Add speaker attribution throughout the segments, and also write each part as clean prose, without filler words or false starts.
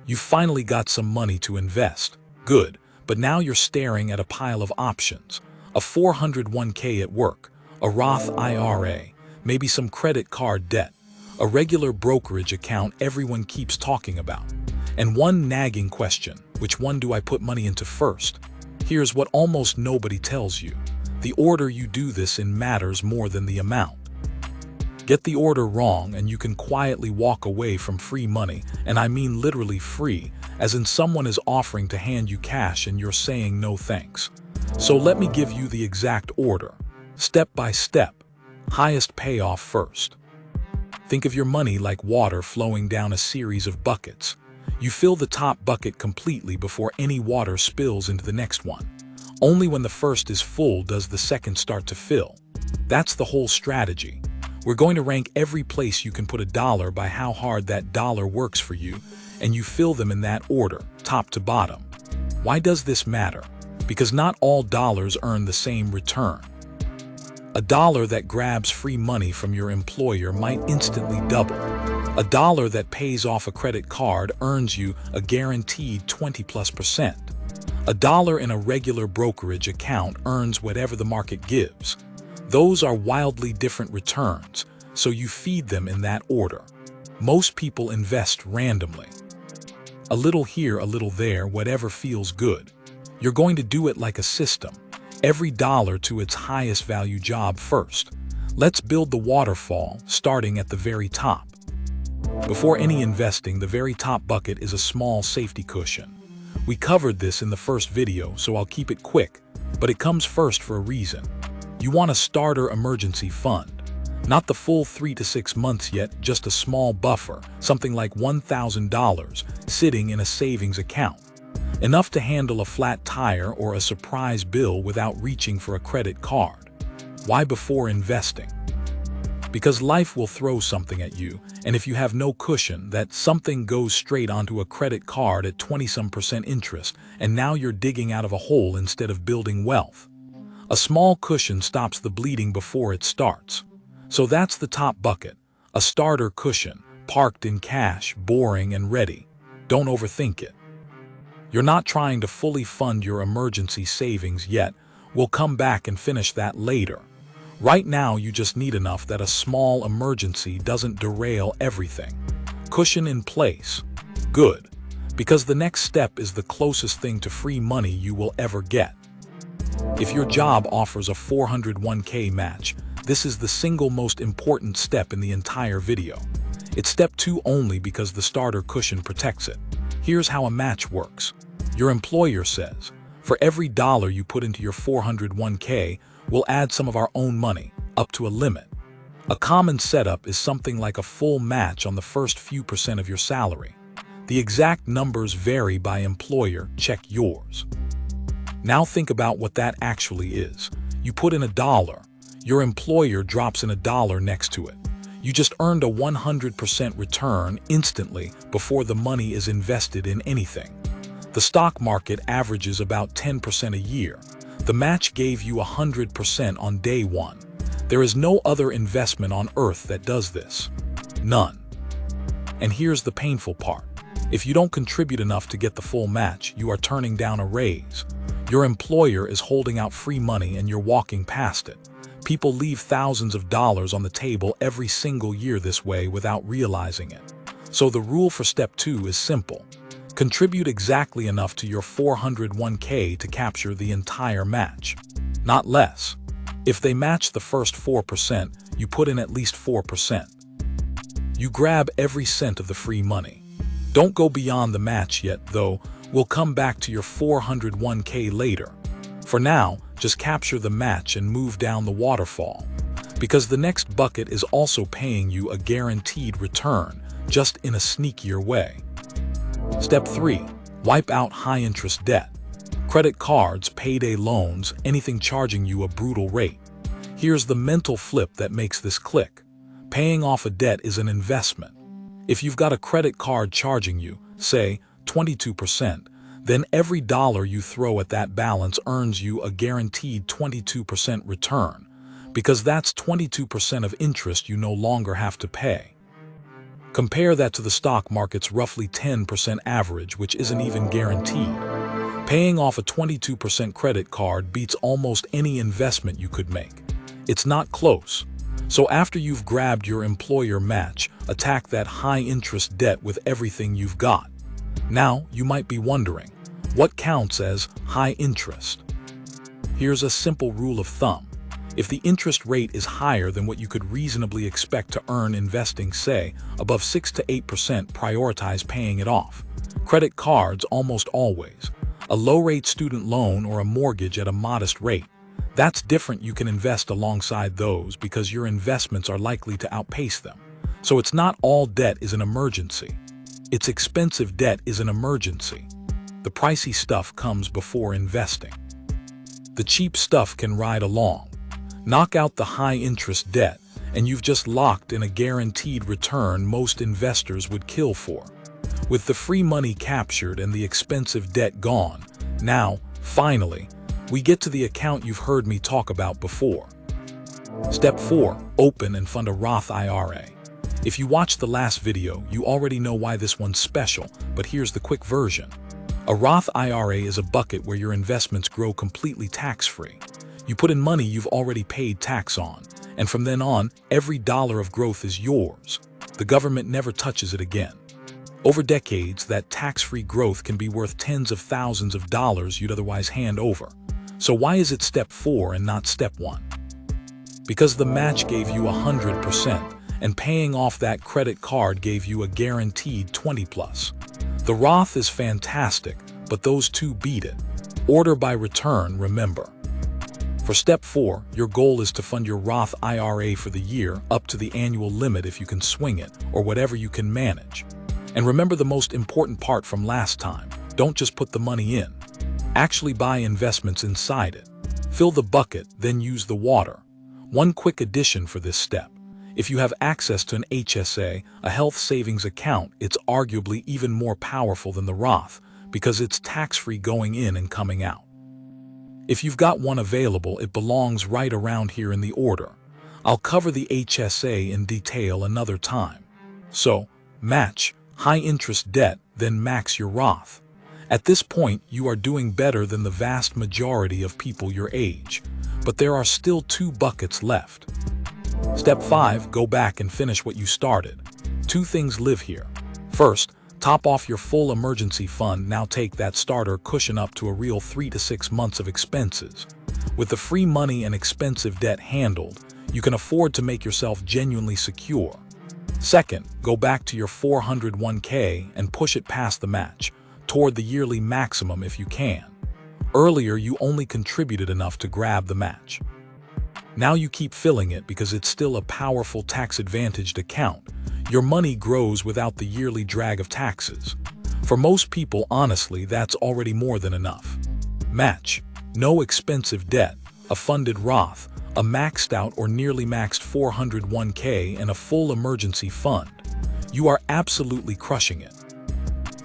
Speaker 1: You finally got some money to invest. Good, but now you're staring at a pile of options. A 401k at work, a Roth IRA, maybe some credit card debt, a regular brokerage account everyone keeps talking about, and one nagging question: which one do I put money into first? Here's what almost nobody tells you. The order you do this in matters more than the amount. Get the order wrong and you can quietly walk away from free money, and I mean literally free, as in someone is offering to hand you cash and you're saying no thanks. So let me give you the exact order, step by step. Highest payoff first. Think of your money like water flowing down a series of buckets. You fill the top bucket completely before any water spills into the next one. Only when the first is full does the second start to fill. That's the whole strategy. We're going to rank every place you can put a dollar by how hard that dollar works for you, and you fill them in that order, top to bottom. Why does this matter? Because not all dollars earn the same return. A dollar that grabs free money from your employer might instantly double. A dollar that pays off a credit card earns you a guaranteed 20+%. A dollar in a regular brokerage account earns whatever the market gives. Those are wildly different returns, so you feed them in that order. Most people invest randomly. A little here, a little there, whatever feels good. You're going to do it like a system. Every dollar to its highest value job first. Let's build the waterfall, starting at the very top. Before any investing, the very top bucket is a small safety cushion. We covered this in the first video, so I'll keep it quick, but it comes first for a reason. You want a starter emergency fund. Not the full 3 to 6 months yet, just a small buffer, something like $1,000, sitting in a savings account. Enough to handle a flat tire or a surprise bill without reaching for a credit card. Why before investing? Because life will throw something at you, and if you have no cushion, that something goes straight onto a credit card at 20% interest, and now you're digging out of a hole instead of building wealth. A small cushion stops the bleeding before it starts. So that's the top bucket, a starter cushion, parked in cash, boring and ready. Don't overthink it. You're not trying to fully fund your emergency savings yet. We'll come back and finish that later. Right now, you just need enough that a small emergency doesn't derail everything. Cushion in place. Good. Because the next step is the closest thing to free money you will ever get. If your job offers a 401k match, this is the single most important step in the entire video. It's step 2 only because the starter cushion protects it. Here's how a match works. Your employer says, for every dollar you put into your 401k, we'll add some of our own money, up to a limit. A common setup is something like a full match on the first few percent of your salary. The exact numbers vary by employer, check yours. Now think about what that actually is. You put in $1, your employer drops in $1 next to it. You just earned a 100% return instantly before the money is invested in anything. The stock market averages about 10% a year. The match gave you 100% on day one. There is no other investment on earth that does this. None. And here's the painful part. If you don't contribute enough to get the full match, you are turning down a raise. Your employer is holding out free money and you're walking past it. People leave thousands of dollars on the table every single year this way without realizing it. So the rule for step 2 is simple. Contribute exactly enough to your 401k to capture the entire match. Not less. If they match the first 4%, you put in at least 4%. You grab every cent of the free money. Don't go beyond the match yet, though. We'll come back to your 401k later. For now, just capture the match and move down the waterfall. Because the next bucket is also paying you a guaranteed return, just in a sneakier way. Step 3. Wipe out high-interest debt. Credit cards, payday loans, anything charging you a brutal rate. Here's the mental flip that makes this click. Paying off a debt is an investment. If you've got a credit card charging you, say, 22%, then every dollar you throw at that balance earns you a guaranteed 22% return, because that's 22% of interest you no longer have to pay. Compare that to the stock market's roughly 10% average, which isn't even guaranteed. Paying off a 22% credit card beats almost any investment you could make. It's not close. So after you've grabbed your employer match, attack that high-interest debt with everything you've got. Now, you might be wondering, what counts as high interest? Here's a simple rule of thumb. If the interest rate is higher than what you could reasonably expect to earn investing, say, above 6 to 8%, prioritize paying it off. Credit cards almost always. A low-rate student loan or a mortgage at a modest rate. That's different. You can invest alongside those because your investments are likely to outpace them. So it's not all debt is an emergency. It's expensive debt is an emergency. The pricey stuff comes before investing. The cheap stuff can ride along. Knock out the high-interest debt, and you've just locked in a guaranteed return most investors would kill for. With the free money captured and the expensive debt gone, now, finally, we get to the account you've heard me talk about before. Step 4. Open and fund a Roth IRA. If you watched the last video, you already know why this one's special, but here's the quick version. A Roth IRA is a bucket where your investments grow completely tax-free. You put in money you've already paid tax on, and from then on, every dollar of growth is yours. The government never touches it again. Over decades, that tax-free growth can be worth tens of thousands of dollars you'd otherwise hand over. So why is it step 4 and not step 1? Because the match gave you 100%, and paying off that credit card gave you a guaranteed 20+. The Roth is fantastic, but those two beat it. Order by return, remember. For step 4, your goal is to fund your Roth IRA for the year up to the annual limit if you can swing it, or whatever you can manage. And remember the most important part from last time, don't just put the money in. Actually buy investments inside it. Fill the bucket, then use the water. One quick addition for this step. If you have access to an HSA, a health savings account, it's arguably even more powerful than the Roth, because it's tax-free going in and coming out. If you've got one available, it belongs right around here in the order. I'll cover the HSA in detail another time. So, match high-interest debt, then max your Roth. At this point, you are doing better than the vast majority of people your age. But there are still 2 buckets left. Step 5, go back and finish what you started. 2 things live here. First, top off your full emergency fund. Now take that starter cushion up to a real 3 to 6 months of expenses. With the free money and expensive debt handled, you can afford to make yourself genuinely secure. Second, go back to your 401k and push it past the match, toward the yearly maximum if you can. Earlier, you only contributed enough to grab the match. Now you keep filling it because it's still a powerful tax-advantaged account. Your money grows without the yearly drag of taxes. For most people, honestly, that's already more than enough. Match. No expensive debt, a funded Roth, a maxed out or nearly maxed 401k, and a full emergency fund. You are absolutely crushing it.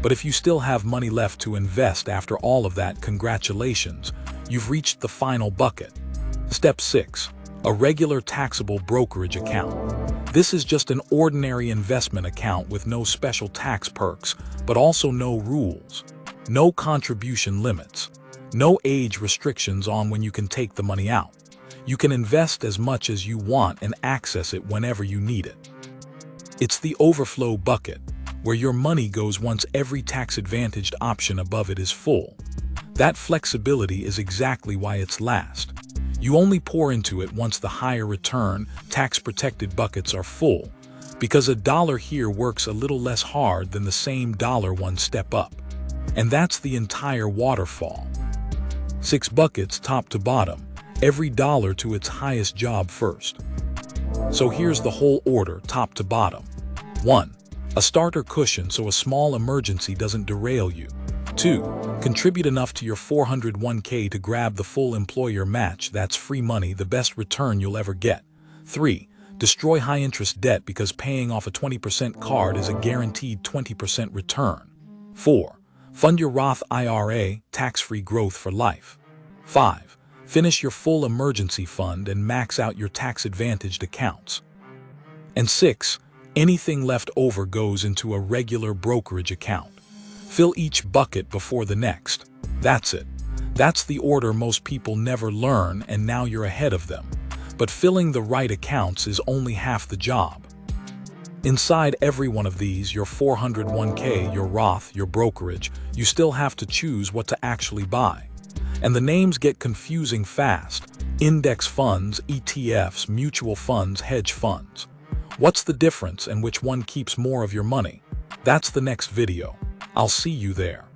Speaker 1: But if you still have money left to invest after all of that, congratulations, you've reached the final bucket. Step 6. A regular taxable brokerage account. This is just an ordinary investment account with no special tax perks, but also no rules. No contribution limits. No age restrictions on when you can take the money out. You can invest as much as you want and access it whenever you need it. It's the overflow bucket, where your money goes once every tax-advantaged option above it is full. That flexibility is exactly why it's last. You only pour into it once the higher return, tax-protected buckets are full, because a dollar here works a little less hard than the same dollar one step up. And that's the entire waterfall. 6 buckets top to bottom, every dollar to its highest job first. So here's the whole order, top to bottom. 1. A starter cushion so a small emergency doesn't derail you. 2. Contribute enough to your 401k to grab the full employer match. That's free money, the best return you'll ever get. 3. Destroy high-interest debt because paying off a 20% card is a guaranteed 20% return. 4. Fund your Roth IRA, tax-free growth for life. 5. Finish your full emergency fund and max out your tax-advantaged accounts. And 6. Anything left over goes into a regular brokerage account. Fill each bucket before the next. That's it. That's the order most people never learn, and now you're ahead of them. But filling the right accounts is only half the job. Inside every one of these, your 401k, your Roth, your brokerage, you still have to choose what to actually buy. And the names get confusing fast. Index funds, ETFs, mutual funds, hedge funds. What's the difference and which one keeps more of your money? That's the next video. I'll see you there.